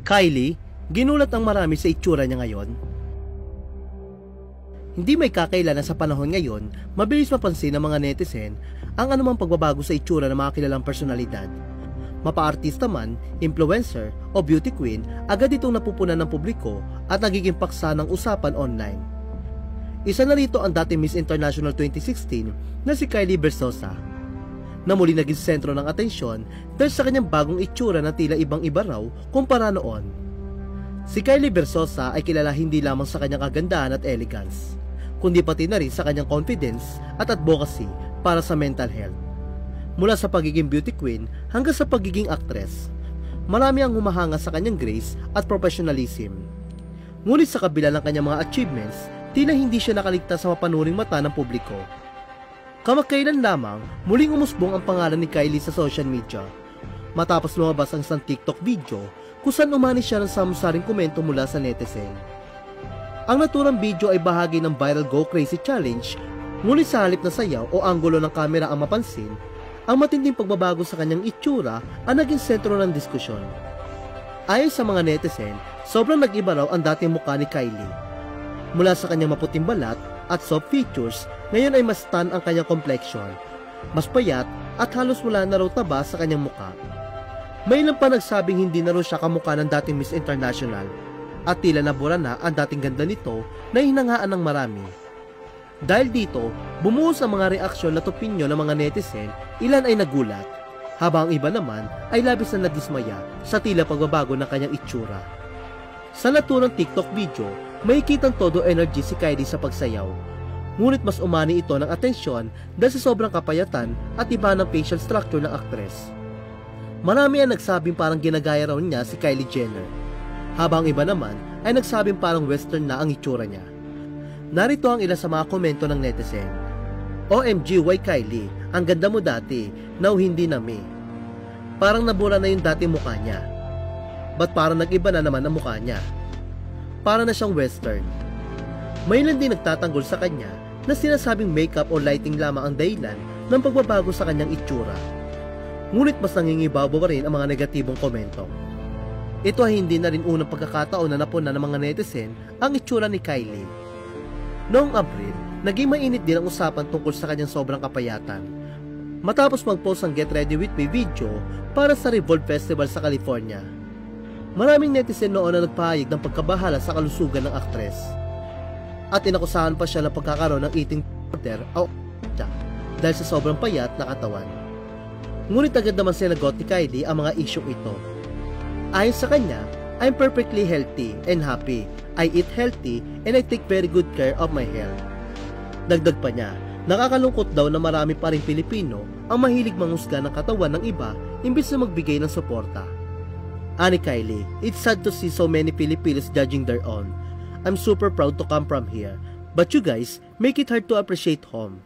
Kylie, ginulat ang marami sa itsura niya ngayon. Hindi may kakaila na sa panahon ngayon, mabilis mapansin ng mga netizen ang anumang pagbabago sa itsura ng mga kilalang personalidad. Mapa-artista man, influencer o beauty queen, agad itong napupunan ng publiko at nagiging paksa ng usapan online. Isa na rito ang dating Miss International 2016 na si Kylie Versosa, na muli naging sentro ng atensyon dahil sa kanyang bagong itsura na tila ibang-iba raw kumpara noon. Si Kylie Versosa ay kilala hindi lamang sa kanyang kagandahan at elegance, kundi pati na rin sa kanyang confidence at advocacy para sa mental health. Mula sa pagiging beauty queen hanggang sa pagiging actress, marami ang humahanga sa kanyang grace at professionalism. Ngunit sa kabila ng kanyang mga achievements, tila hindi siya nakaligtas sa mapanuring mata ng publiko. Kamakailan lamang, muling umusbong ang pangalan ni Kylie sa social media, matapos lumabas ang isang TikTok video kung saan umani siya ng samsaring komento mula sa netizen. Ang naturang video ay bahagi ng viral Go Crazy Challenge, ngunit sa halip na sayaw o anggulo ng kamera ang mapansin, ang matinding pagbabago sa kanyang itsura ang naging sentro ng diskusyon. Ayon sa mga netizen, sobrang nag-iba raw ang dating mukha ni Kylie. Mula sa kanyang maputing balat at soft features, ngayon ay mas tan ang kanyang complexion, mas payat at halos wala na raw taba sa kanyang mukha. May ilan pa nagsabing hindi na raw siya kamukha ng dating Miss International at tila nabura na ang dating ganda nito na hinangaan ng marami. Dahil dito, bumuhos ang mga reaksyon at opinyon ng mga netizen, ilan ay nagulat, habang ang iba naman ay labis na nadismaya sa tila pagbabago ng kanyang itsura. Sa naturang TikTok video, may kitang todo energy si Kylie sa pagsayaw, ngunit mas umani ito ng atensyon dahil sa sobrang kapayatan at iba ng facial structure ng aktres. Marami ang nagsabing parang ginagaya raw niya si Kylie Jenner, habang iba naman ay nagsabing parang western na ang itsura niya. Narito ang ilan sa mga komento ng netizen. OMG, why Kylie? Ang ganda mo dati, now hindi na me. Parang nabura na yung dating mukha niya. Ba't parang nag-iba na naman ang mukha niya? Para na siyang western. May ilan din nagtatanggol sa kanya na sinasabing makeup o lighting lamang ang dahilan ng pagbabago sa kanyang itsura. Ngunit mas nangingibabaw rin ang mga negatibong komento. Ito ay hindi na rin unang pagkakataon na napuna ng mga netizen ang itsura ni Kylie. Noong Abril, naging mainit din ang usapan tungkol sa kanyang sobrang kapayatan, matapos mag-post ang Get Ready With Me video para sa Revolve Festival sa California. Maraming netizen noon na nagpahayag ng pagkabahala sa kalusugan ng aktres, at inakusahan pa siya ng pagkakaroon ng eating disorder o dahil sa sobrang payat na katawan. Ngunit agad naman sinagot ni Kylie ang mga isyong ito. Ayon sa kanya, I'm perfectly healthy and happy. I eat healthy and I take very good care of my health. Dagdag pa niya, nakakalungkot daw na marami pa ring Pilipino ang mahilig manghusga ng katawan ng iba imbis na magbigay ng suporta. Ani Kylie, it's sad to see so many Filipinos judging their own. I'm super proud to come from here, but you guys make it hard to appreciate home.